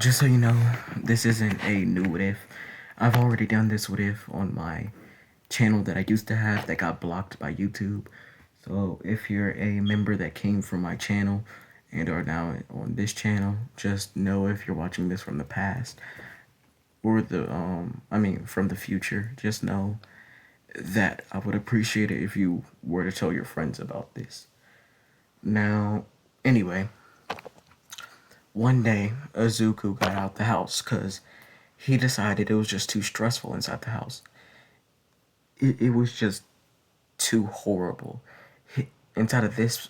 Just so you know, this isn't a new what if. I've already done this what if on my channel that I used to have that got blocked by YouTube. So if you're a member that came from my channel and are now on this channel, just know if you're watching this from the past or from the future, just know that I would appreciate it if you were to tell your friends about this. Now, anyway, one day Azuku got out the house because he decided it was just too stressful inside the house. It was just too horrible. Inside of this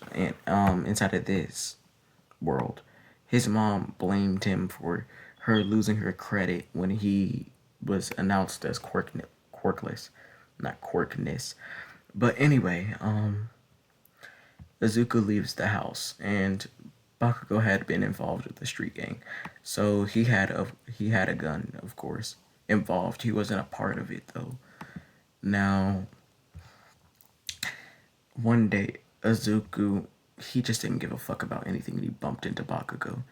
world, his mom blamed him for her losing her credit when he was announced as quirkless, not quirkness. But anyway, Azuka leaves the house, and Bakugo had been involved with the street gang, so he had a gun, of course, involved. He wasn't a part of it though. Now, one day, Azuku, he just didn't give a fuck about anything, and he bumped into Bakugo.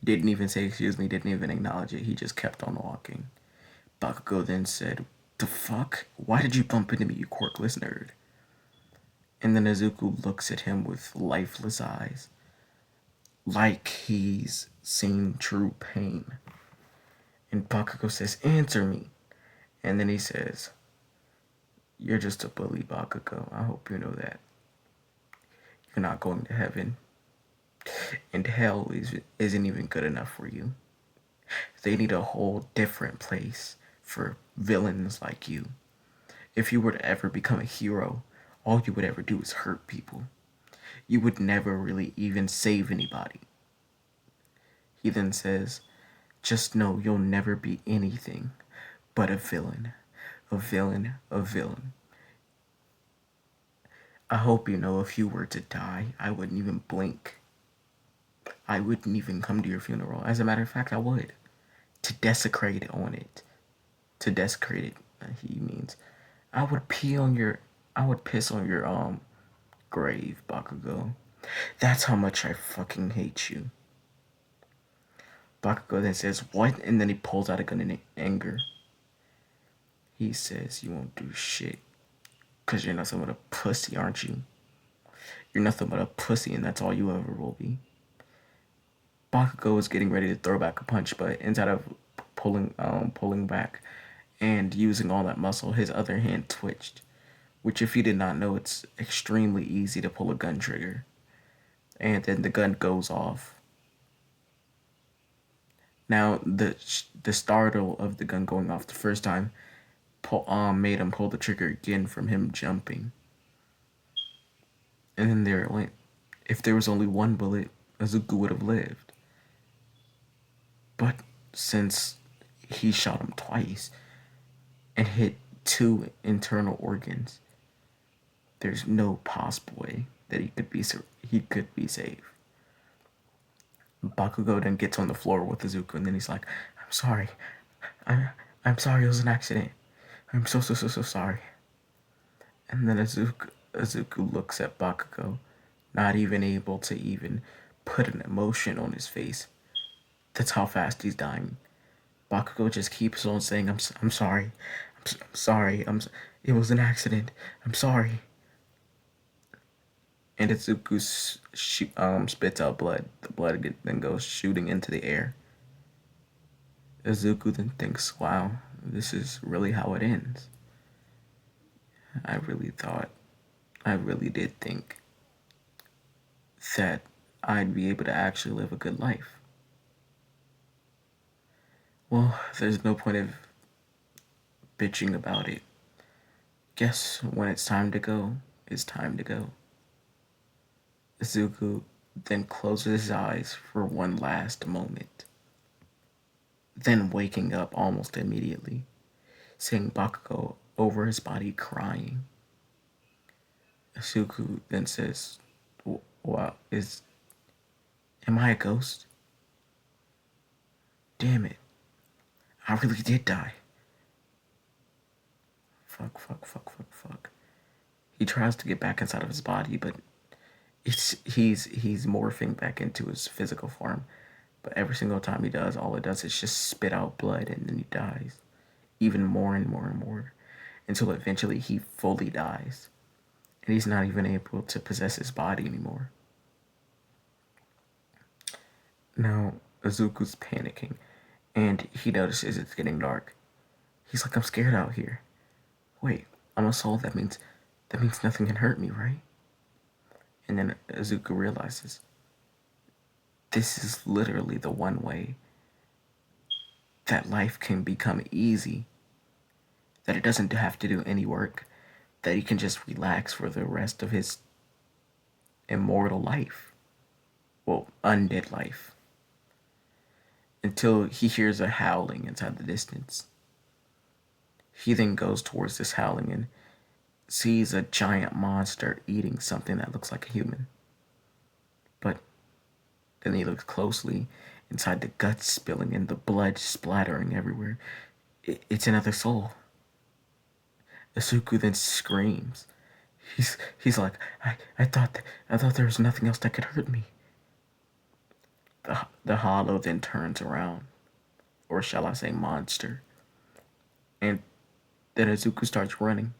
Didn't even say excuse me, didn't even acknowledge it. He just kept on walking. Bakugo then said, "The fuck? Why did you bump into me, you quirkless nerd?" And then Azuku looks at him with lifeless eyes, like he's seen true pain. And Bakugo says, "Answer me." And then he says, "You're just a bully, Bakugo. I hope you know that. You're not going to heaven. And hell isn't even good enough for you. They need a whole different place for villains like you. If you were to ever become a hero, all you would ever do is hurt people. You would never really even save anybody." He then says, "Just know you'll never be anything but a villain. A villain, a villain. I hope you know if you were to die, I wouldn't even blink. I wouldn't even come to your funeral. As a matter of fact, I would. To desecrate on it. To desecrate it, he means. I would piss on your grave, Bakugo. That's how much I fucking hate you." Bakugo then says, "What?" And then he pulls out a gun in anger. He says, "You won't do shit. Because you're nothing but a pussy, aren't you? You're nothing but a pussy, and that's all you ever will be." Bakugo is getting ready to throw back a punch, but instead of pulling back and using all that muscle, his other hand twitched. Which, if you did not know, it's extremely easy to pull a gun trigger. And then the gun goes off. Now, the startle of the gun going off the first time made him pull the trigger again from him jumping. And then there it went. If there was only one bullet, Azuku would have lived. But since he shot him twice and hit two internal organs, there's no possible way that he could be saved. Bakugo then gets on the floor with Izuku, and then he's like, "I'm sorry. I'm sorry, it was an accident. I'm so sorry." And then Izuku looks at Bakugo, not even able to even put an emotion on his face. That's how fast he's dying. Bakugo just keeps on saying, I'm sorry. I'm sorry. It was an accident. I'm sorry." And Izuku spits out blood. The blood then goes shooting into the air. Izuku then thinks, "Wow, this is really how it ends." I really did think that I'd be able to actually live a good life. Well, there's no point of bitching about it. Guess when it's time to go, it's time to go. Izuku then closes his eyes for one last moment, then waking up almost immediately, seeing Bakugo over his body crying. Izuku then says, "Wow, am I a ghost? Damn it, I really did die. Fuck. He tries to get back inside of his body, but he's morphing back into his physical form. But every single time he does, all it does is just spit out blood and then he dies. Even more and more and more. Until eventually he fully dies. And he's not even able to possess his body anymore. Now, Izuku's panicking. And he notices it's getting dark. He's like, I'm scared out here. Wait, I'm a soul, that means nothing can hurt me, right? And then Izuku realizes this is literally the one way that life can become easy. That it doesn't have to do any work. That he can just relax for the rest of his immortal life. Well, undead life. Until he hears a howling inside the distance. He then goes towards this howling and sees a giant monster eating something that looks like a human. But then he looks closely inside, the guts spilling and the blood splattering everywhere. It's another soul. Asuku then screams. He's like, I thought there was nothing else that could hurt me. The hollow then turns around, or shall I say monster, and then Izuku starts running.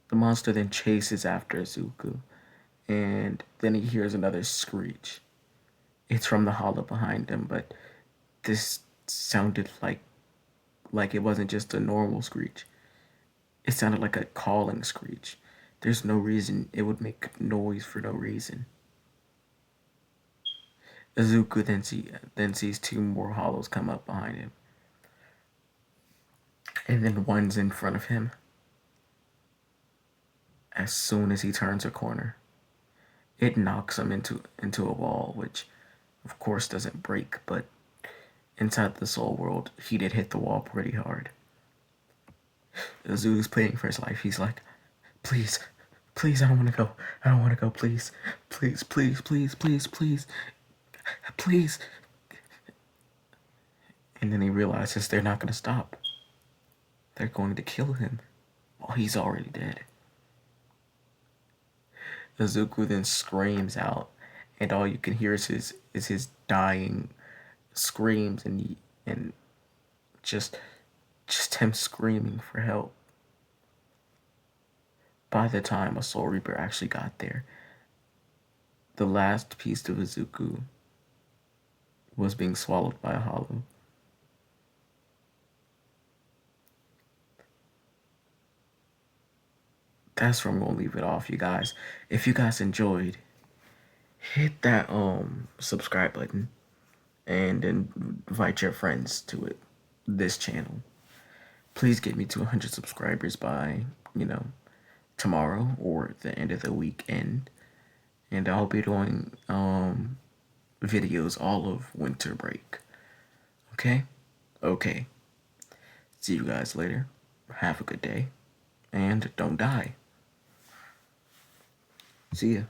The monster then chases after Izuku, and then he hears another screech. It's from the hollow behind him, but this sounded like it wasn't just a normal screech. It sounded like a calling screech. There's no reason it would make noise for no reason. Izuku then sees two more hollows come up behind him. And then one's in front of him. As soon as he turns a corner, it knocks him into a wall, which of course doesn't break, but inside the soul world, he did hit the wall pretty hard. Izuku's pleading for his life. He's like, please, please, I don't want to go. I don't want to go, please. Please, please, please, please, please. Please. And then he realizes they're not going to stop. They're going to kill him. Well, he's already dead. Izuku then screams out, and all you can hear is his dying screams and just him screaming for help. By the time a Soul Reaper actually got there, the last piece of Izuku was being swallowed by a hollow. That's where I'm gonna leave it off, you guys. If you guys enjoyed, hit that subscribe button and invite your friends to this channel. Please get me to 100 subscribers by, tomorrow or the end of the weekend. And I'll be doing videos all of winter break. Okay? Okay. See you guys later. Have a good day. And don't die. See ya.